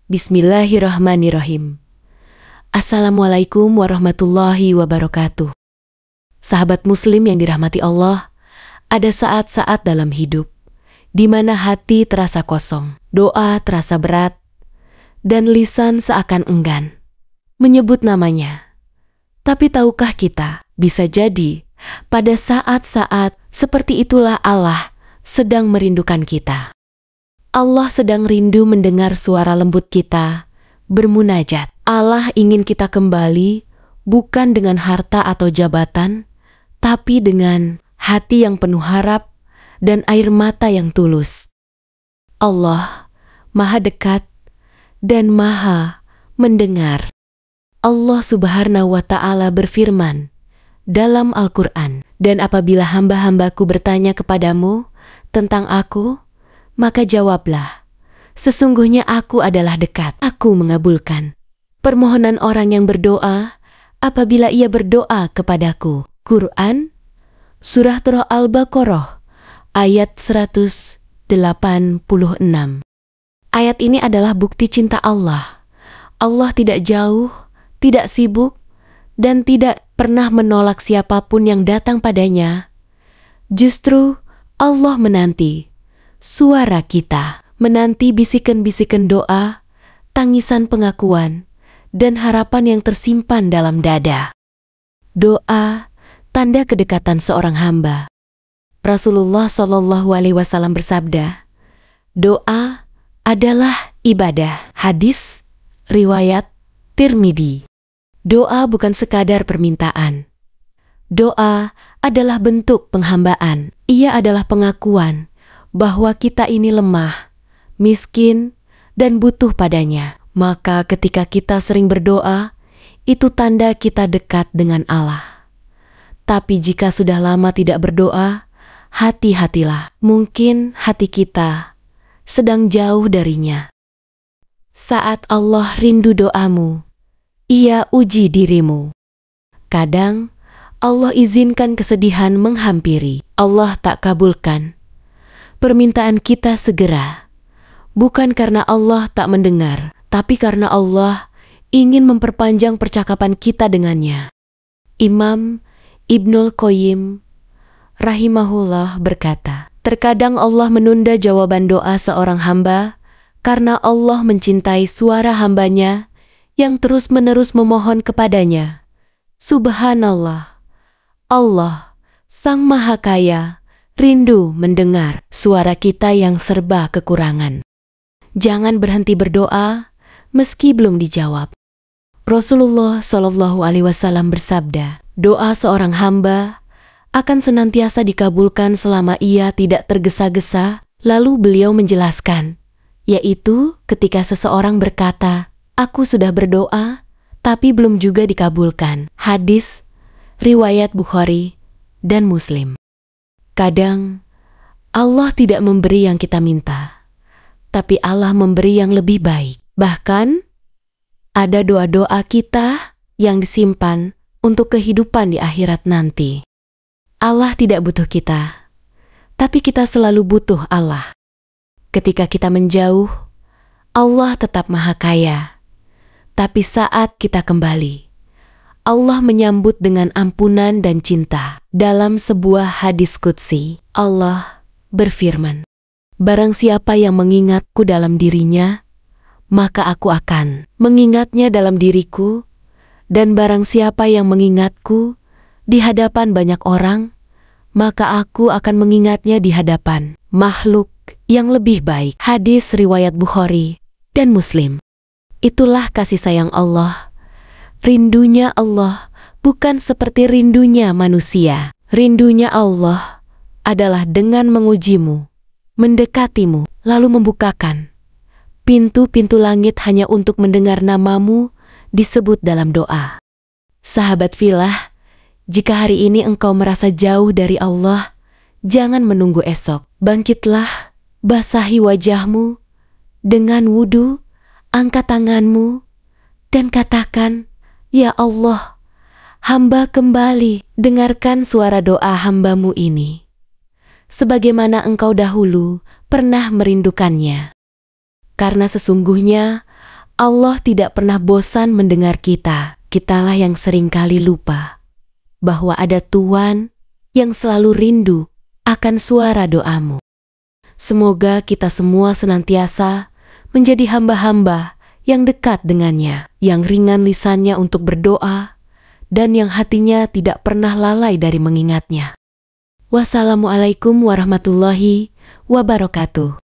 Bismillahirrahmanirrahim. Assalamualaikum warahmatullahi wabarakatuh. Sahabat muslim yang dirahmati Allah, ada saat-saat dalam hidup di mana hati terasa kosong, doa terasa berat, dan lisan seakan enggan menyebut namanya. Tapi tahukah kita, bisa jadi pada saat-saat seperti itulah Allah sedang merindukan kita. Allah sedang rindu mendengar suara lembut kita bermunajat. Allah ingin kita kembali bukan dengan harta atau jabatan, tapi dengan hati yang penuh harap dan air mata yang tulus. Allah Maha dekat dan Maha mendengar. Allah Subhanahu wa Ta'ala berfirman dalam Al-Quran, "Dan apabila hamba-hambaku bertanya kepadamu tentang aku, maka jawablah, sesungguhnya aku adalah dekat, aku mengabulkan permohonan orang yang berdoa apabila ia berdoa kepadaku." Quran, Surah Al-Baqarah, ayat 186. Ayat ini adalah bukti cinta Allah. Allah tidak jauh, tidak sibuk, dan tidak pernah menolak siapapun yang datang padanya. Justru Allah menanti suara kita, menanti bisikan-bisikan doa, tangisan pengakuan, dan harapan yang tersimpan dalam dada. Doa, tanda kedekatan seorang hamba. Rasulullah SAW bersabda, "Doa adalah ibadah." Hadis riwayat Tirmidzi. Doa bukan sekadar permintaan. Doa adalah bentuk penghambaan. Ia adalah pengakuan bahwa kita ini lemah, miskin, dan butuh padanya. Maka ketika kita sering berdoa, itu tanda kita dekat dengan Allah. Tapi jika sudah lama tidak berdoa, hati-hatilah. Mungkin hati kita sedang jauh darinya. Saat Allah rindu doamu, Ia uji dirimu. Kadang Allah izinkan kesedihan menghampiri. Allah tak kabulkan permintaan kita segera, bukan karena Allah tak mendengar, tapi karena Allah ingin memperpanjang percakapan kita dengannya. Imam Ibnul Qayyim rahimahullah berkata, terkadang Allah menunda jawaban doa seorang hamba karena Allah mencintai suara hambanya yang terus-menerus memohon kepadanya. Subhanallah, Allah Sang Maha Kaya rindu mendengar suara kita yang serba kekurangan. Jangan berhenti berdoa meski belum dijawab. Rasulullah SAW bersabda, doa seorang hamba akan senantiasa dikabulkan selama ia tidak tergesa-gesa. Lalu beliau menjelaskan, yaitu ketika seseorang berkata, "Aku sudah berdoa, tapi belum juga dikabulkan." Hadis riwayat Bukhari dan Muslim. Kadang Allah tidak memberi yang kita minta, tapi Allah memberi yang lebih baik. Bahkan ada doa-doa kita yang disimpan untuk kehidupan di akhirat nanti. Allah tidak butuh kita, tapi kita selalu butuh Allah. Ketika kita menjauh, Allah tetap Maha Kaya. Tapi saat kita kembali, Allah menyambut dengan ampunan dan cinta. Dalam sebuah hadis qudsi, Allah berfirman, "Barang siapa yang mengingatku dalam dirinya, maka aku akan mengingatnya dalam diriku, dan barang siapa yang mengingatku di hadapan banyak orang, maka aku akan mengingatnya di hadapan makhluk yang lebih baik." Hadis riwayat Bukhari dan Muslim. Itulah kasih sayang Allah. Rindunya Allah bukan seperti rindunya manusia. Rindunya Allah adalah dengan mengujimu, mendekatimu, lalu membukakan pintu-pintu langit hanya untuk mendengar namamu disebut dalam doa. Sahabat filah, jika hari ini engkau merasa jauh dari Allah, jangan menunggu esok. Bangkitlah, basahi wajahmu dengan wudu, angkat tanganmu, dan katakan, "Ya Allah, hamba kembali, dengarkan suara doa hambamu ini, sebagaimana engkau dahulu pernah merindukannya. Karena sesungguhnya Allah tidak pernah bosan mendengar kita. Kitalah yang seringkali lupa bahwa ada Tuhan yang selalu rindu akan suara doamu. Semoga kita semua senantiasa menjadi hamba-hamba yang dekat dengannya, yang ringan lisannya untuk berdoa, dan yang hatinya tidak pernah lalai dari mengingatnya. Wassalamualaikum warahmatullahi wabarakatuh.